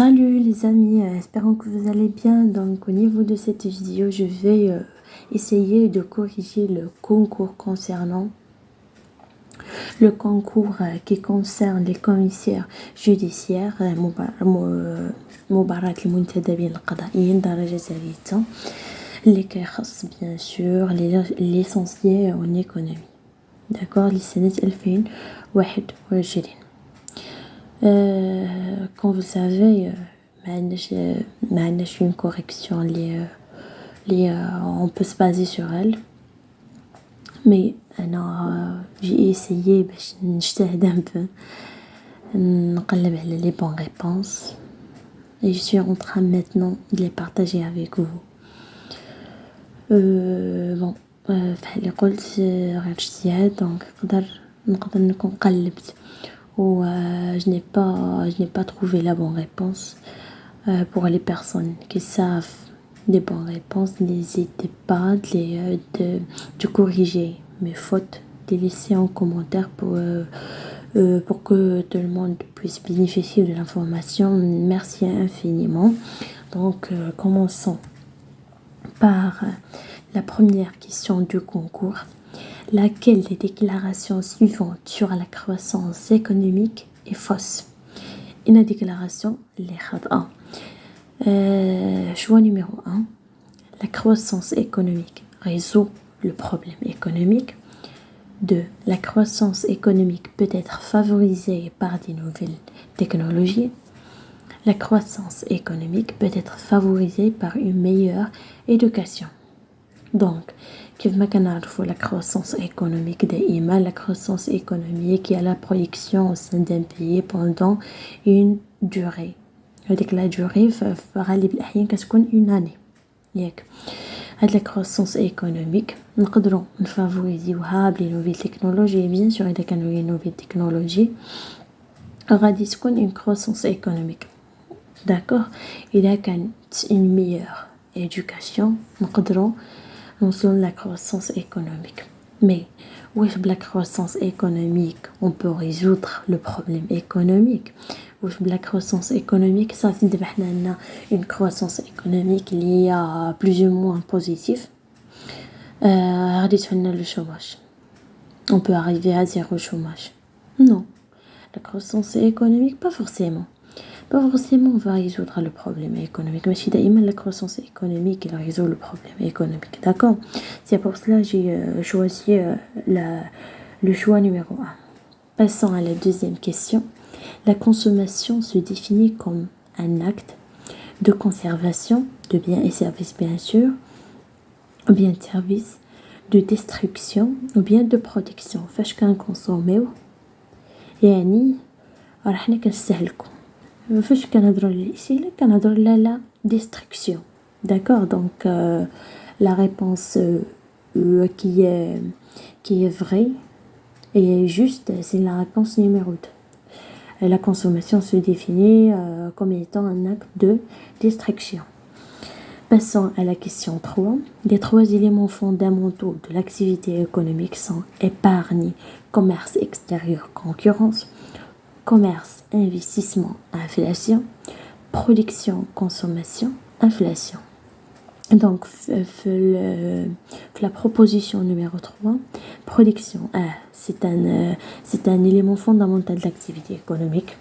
Salut les amis, espérons que vous allez bien. Donc au niveau de cette vidéo, je vais essayer de corriger le concours concernant le concours qui concerne les commissaires judiciaires مباراة المنتدبين القضائيين درجة ثالثة اللي كيخص bien sûr licenciés en économie. D'accord, لسنة 2021. Comme vous savez, ما عندناش une correction on peut se baser sur elle. Mais j'ai essayé باش نجتهد un peu نقلب على les bonnes réponses et je suis en train maintenant de les partager avec vous. Bon بحال اللي قلت غير اجتهاد دونك نقدر نكون قلبت ou je n'ai pas trouvé la bonne réponse. Pour les personnes qui savent des bonnes réponses, n'hésitez pas de corriger mes fautes, de laisser en commentaire pour que tout le monde puisse bénéficier de l'information. Merci infiniment. Donc commençons par la première question du concours. Laquelle des déclarations suivantes sur la croissance économique est fausse? Une déclaration, les khata. Choix numéro 1. La croissance économique résout le problème économique. 2. La croissance économique peut être favorisée par des nouvelles technologies. La croissance économique peut être favorisée par une meilleure éducation. Donc, كيف ما كنعرفوا la croissance économique دائما la croissance économique il y a la production au sein d'un pays pendant une durée. هذيك la durée في غالب الأحيان كتكون une année. ياك هاد la croissance économique نقدروا نفافوريزيوها بلي نوفيل تكنولوجي bien sûr إذا كانوا لي نوفيل تكنولوجي غادي تكون une croissance économique. D'accord, إذا كانت une meilleure éducation نقدروا نوصلوا la croissance économique. Mais واش بلا croissance économique on peut résoudre le problème économique? واش بلا croissance économique صافي دابا حنا عندنا une croissance économique اللي هي plus ou moins positive غادي تفنى le chômage, on peut arriver à zéro chômage? Non, la croissance économique pas forcément on va résoudre le problème économique. Mais si d'ailleurs la croissance économique elle résout le problème économique. D'accord, c'est pour cela que j'ai choisi le choix numéro 1. Passons à la deuxième question. La consommation se définit comme un acte de conservation de biens et services bien sûr, ou bien de services, de destruction ou bien de protection. فاش كنكونسوميو يعني راحنا كنستهلكو. فاش كنهضروا على الاستهلاك كنهضروا على la destruction. D'accord, donc la réponse qui est vraie et juste, c'est la réponse numéro 2. La consommation se définit comme étant un acte de destruction. Passons à la question 3. Les 3 éléments fondamentaux de l'activité économique sont épargne, commerce extérieur, concurrence, commerce, investissement, inflation, production, consommation, inflation. Donc, la proposition numéro 3, production, c'est un élément fondamental de l'activité économique.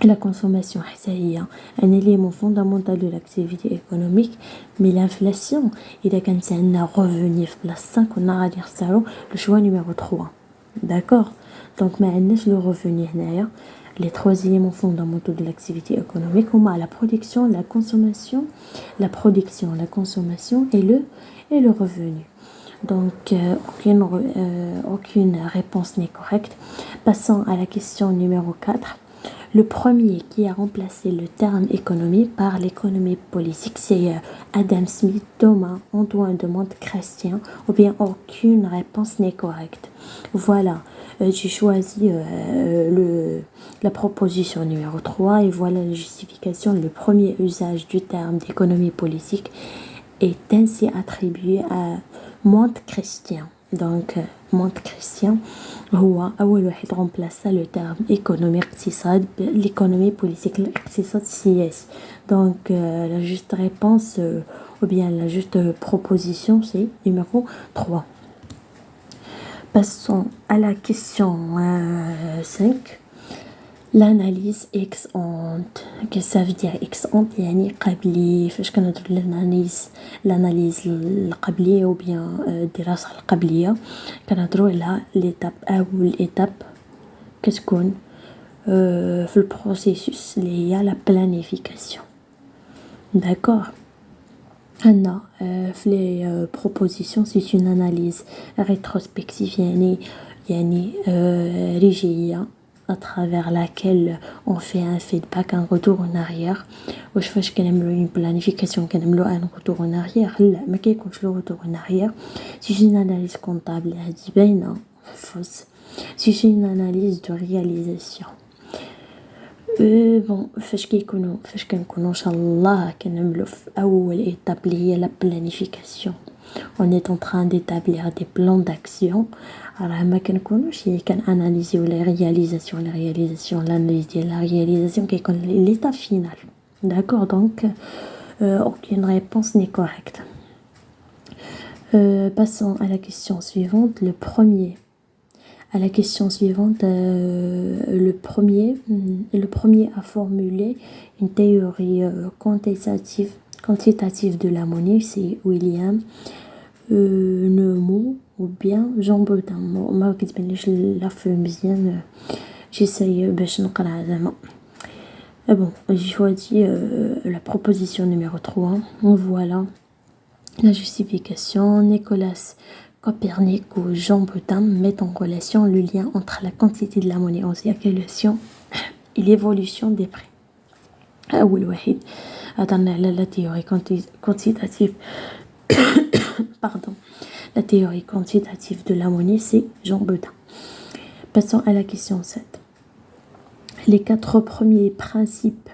La consommation, c'est un élément fondamental de l'activité économique. Mais l'inflation, il y a un revenu place 5, on a dire ça, le choix numéro 3. D'accord, donc le revenu les 3 éléments fondamentaux de l'activité économique on a la production, la consommation, et le revenu. Donc aucune réponse n'est correcte. Passons à la question numéro 4. Le premier qui a remplacé le terme économie par l'économie politique, c'est Adam Smith, Thomas, Antoine de Monte-Chrétien, ou bien aucune réponse n'est correcte. Voilà, j'ai choisi la proposition numéro 3 et voilà la justification. Le premier usage du terme d'économie politique est ainsi attribué à Monte-Chrétien. Donc, Monte Christian هو أول واحد remplaça le terme économie اقتصاد l'économie politique الاقتصاد سياسي. Donc, la juste réponse ou bien la juste proposition c'est numéro 3. Passons à la question 5. L'analyse ex ante. Qu'est-ce que ça veut dire ex ante? يعني قبلي فاش كنهضروا l'analyse القبلية ou bien الدراسة القبلية كنهضروا على l'étape أول étape كتكون في البروسيسوس اللي هي la planification. D'accord. عندنا في les propositions c'est une analyse rétrospective يعني رجعية à travers laquelle on fait un feedback, un retour en arrière. واش فاش كنعملوا une planification كنعملوا un retour en arrière؟ لا ما كيكونش le retour en arrière. C'est une analyse comptable هذه باينة فوز. C'est une analyse de réalisation. bon فاش كنكونوا ان شاء الله كنعملوا في اول ايتاب اللي هي لا planification on est en train d'établir des plans d'action. راه ما كنكونوش كناناليزيو لا réalisation l'analyse ديال la réalisation كيكون l'étape finale. D'accord. Donc aucune réponse n'est correcte. Passons à la question suivante. À la question suivante, le premier à formuler une théorie quantitative de la monnaie, c'est William Nemo ou bien Jean Bodin. ما كتبانليش لافو مزيان j'essaye باش نقراها زعما. Bon, j'ai choisi la proposition numéro 3. Voilà la justification. Nicolas Copernic ou Jean Bodin mettent en relation le lien entre la quantité de la monnaie en circulation et l'évolution des prix. أول واحد هضرنا على la théorie quantitative pardon, la théorie quantitative de la monnaie, c'est Jean Bodin. Passons à la question 7. Les 4 premiers principes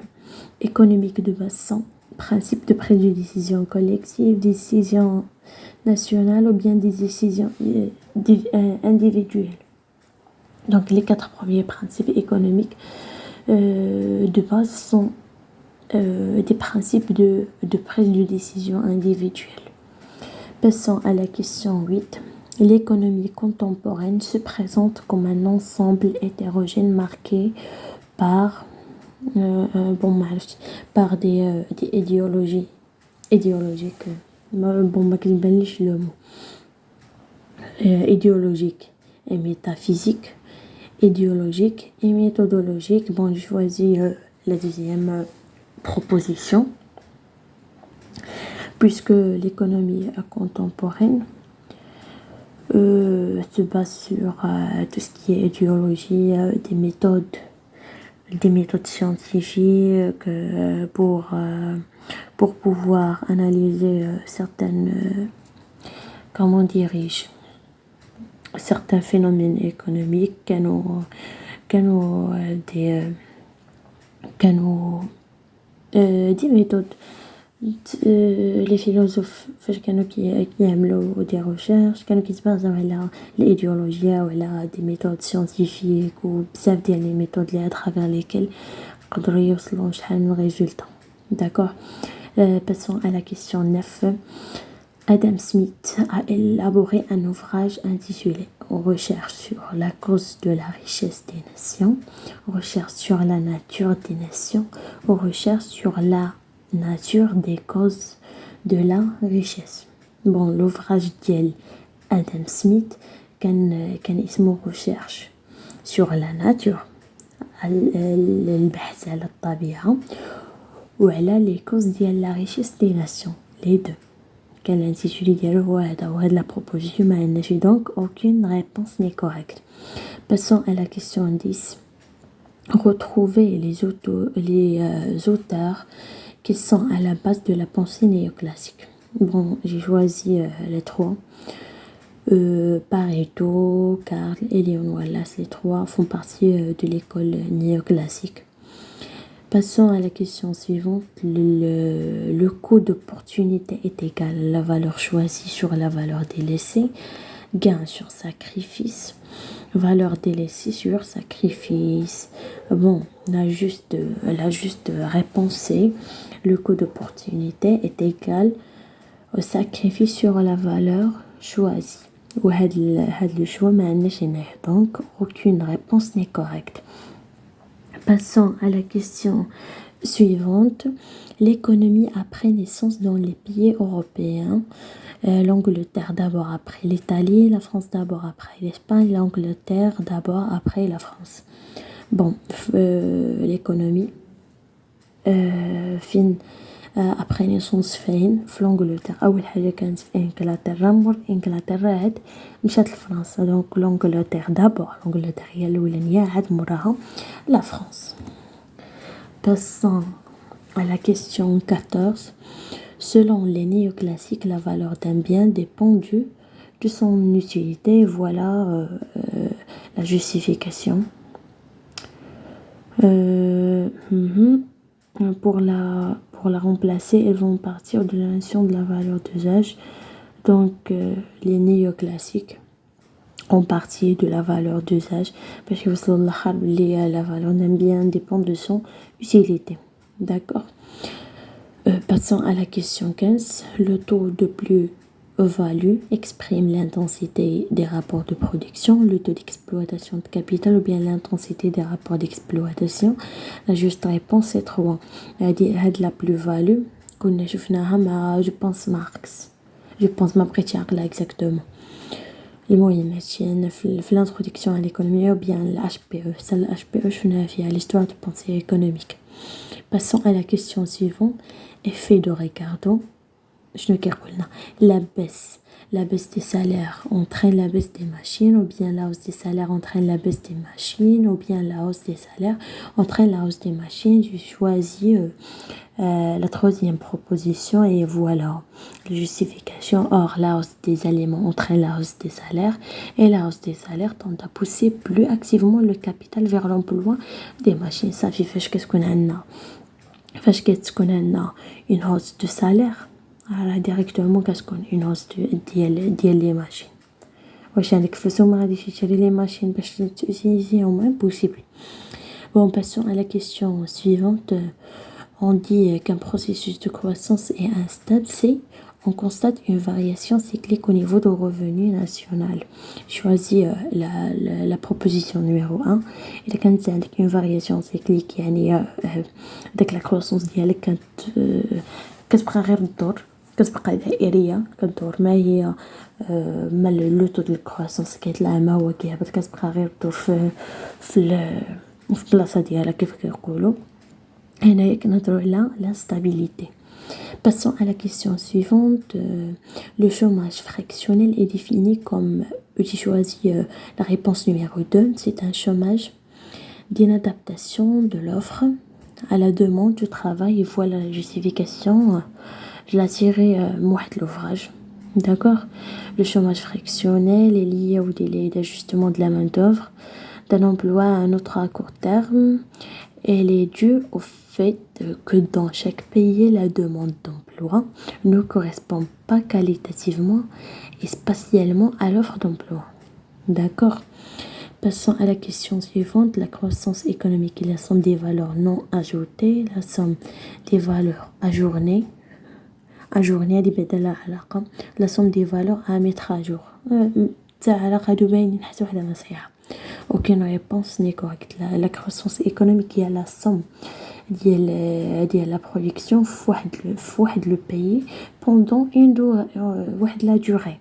économiques de base sont principe de prise de décision collective, décision nationale ou bien des décisions individuelles. Donc les 4 premiers principes économiques de base sont des principes de prise de décision individuelle. Passons à la question 8. L'économie contemporaine se présente comme un ensemble hétérogène marqué par par des idéologies idéologiques. ما كيبانليش le mot. Idéologique et métaphysique, idéologique et méthodologique. Bon, j'ai choisi la deuxième proposition puisque l'économie contemporaine se base sur tout ce qui est idéologie, des méthodes scientifiques pour pouvoir analyser certaines comment dirais-je certains phénomènes économiques des méthodes. Les philosophes فاش كانوا كيعملوا des recherches كانوا كيتبازاو على الإيديولوجيا وعلى des méthodes scientifiques وبزاف ديال les méthodes à travers lesquelles يقدروا يوصلوا شحال من résultats. D'accord. Passons à la question 9. Adam Smith a élaboré un ouvrage intitulé Recherche sur la cause de la richesse des nations, Recherche sur la nature des nations, ou Recherche sur la nature des causes de la richesse. Bon, l'ouvrage ديال Adam Smith كان اسمه Recherche sur la nature, البحث على الطبيعة وعلى les causes ديال la richesse des nations, les deux. كان l'intitulé ديالو هو هذا وهاد la proposition ما عندناش donc aucune réponse n'est correcte. Passons à la question 10. Retrouver les auteurs qui sont à la base de la pensée néoclassique. Bon, j'ai choisi les 3. Pareto, Karl et Léon Wallace, les 3 font partie de l'école néoclassique. Passons à la question suivante. Le coût d'opportunité est égal à la valeur choisie sur la valeur délaissée. gain sur sacrifice, valeur délaissée sur sacrifice. Bon, la juste réponse est le coût d'opportunité est égal au sacrifice sur la valeur choisie. Ou le choix donc aucune réponse n'est correcte. Passons à la question suivante. L'économie après naissance dans les pays européens. L'Angleterre d'abord après l'Italie, la France d'abord après l'Espagne, l'Angleterre d'abord après la France. Bon, l'économie fin après naissance فين في l'Angleterre. أول حاجة كانت في إنجلترا مور إنجلترا عاد مشات لفرنسا دونك l'Angleterre d'abord. l'Angleterre هي الأولانية عاد موراها la France. Passons à la question 14. Selon les néoclassiques, la valeur d'un bien dépend de son utilité. Voilà la justification. Pour la remplacer, elles vont partir de la notion de la valeur d'usage. Donc, les néoclassiques ont parti de la valeur d'usage parce que la valeur d'un bien dépend de son utilité. D'accord. Passons à la question 15. Le taux de plus-value exprime l'intensité des rapports de production, le taux d'exploitation de capital ou bien l'intensité des rapports d'exploitation. La juste réponse est 3. La plus-value, je pense Marx. Je pense ma là exactement. المهم في l'introduction à l'économie ou bien l'HPE. C'est l'HPE je l'histoire de pensée économique. Passons à la question suivante. Effet de Ricardo. La baisse des salaires entraîne la baisse des machines, ou bien la hausse des salaires entraîne la baisse des machines, ou bien la hausse des salaires entraîne la hausse des machines. J'ai choisi la troisième proposition et voilà la justification. Or, la hausse des aliments entraîne la hausse des salaires et la hausse des salaires tend à pousser plus activement le capital vers l'emploi des machines. Ça fait qu'est-ce qu'on a فاش كتكون une hausse de salaire directement كتكون une hausse ديال les machines. واش عندك فلوس وما غاديش تشري les machines باش تutiliser impossible. Bon, passons à la question suivante. On dit qu'un processus de croissance est instable, on constate une variation cyclique au niveau du revenu national. Choisis la proposition numéro 1. Il y a une variation cyclique, avec la croissance ديالك كتبقى غير الدور كتبقى دائريه كدور ما هي ما لو طو ديال الكرواسونس كيطلع ما هو كيهبط كتبقى غير الدور في بلاصه ديالها كيف كيقولوا. هنايا كنهضروا على l'instabilité. Passons à la question suivante. Le chômage fractionnel est défini comme, j'ai choisi la réponse numéro 2, c'est un chômage d'inadaptation de l'offre à la demande du travail. Et voilà la justification. Je l'ai tiré l'ouvrage. D'accord. Le chômage fractionnel est lié au délai d'ajustement de la main-d'œuvre d'un emploi à un autre à court terme. Elle est due au fait que dans chaque pays, la demande d'emploi ne correspond pas qualitativement et spatialement à l'offre d'emploi. D'accord. Passons à la question suivante. La croissance économique est la somme des valeurs non ajoutées, la somme des valeurs ajournées, la somme des valeurs à mettre à jour. Aucune réponse n'est correcte. La croissance économique est la somme de la production فواحد le pays pendant la durée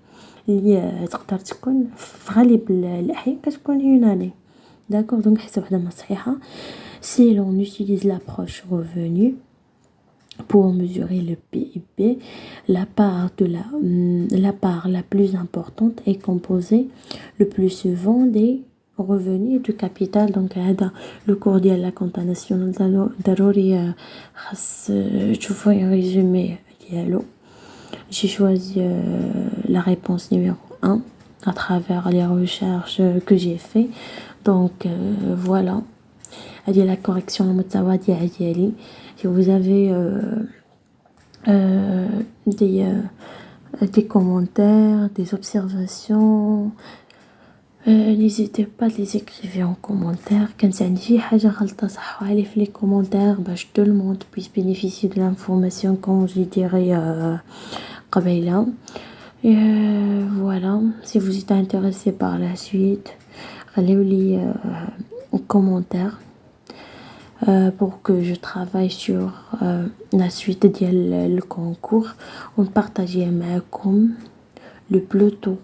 اللي تقدر تكون في غالب الأحيان كتكون une année. D'accord. Donc حتى وحده ما صحيحة. Si l'on utilise l'approche revenu pour mesurer le PIB, la part la plus importante est composée le plus souvent des revenus du capital. Donc هذا le cours ديال la compta nationale ضروري خاص تشوفوا un résumé ديالو. J'ai choisi la réponse numéro 1 à travers les recherches que j'ai fait. Donc voilà. هذه la correction المتواضعة ديالي. Si vous avez des commentaires, des observations. N'hésitez pas à les écrire en commentaire. كانت عندي شي حاجة غلطة صححوها لي في les commentaires باش tout le monde puisse bénéficier de l'information comme je dirais قبيلة. Voilà, si vous êtes intéressé par la suite, خليولي commentaire pour que je travaille sur la suite ديال le concours ونبارطاجيه معكم le plus tôt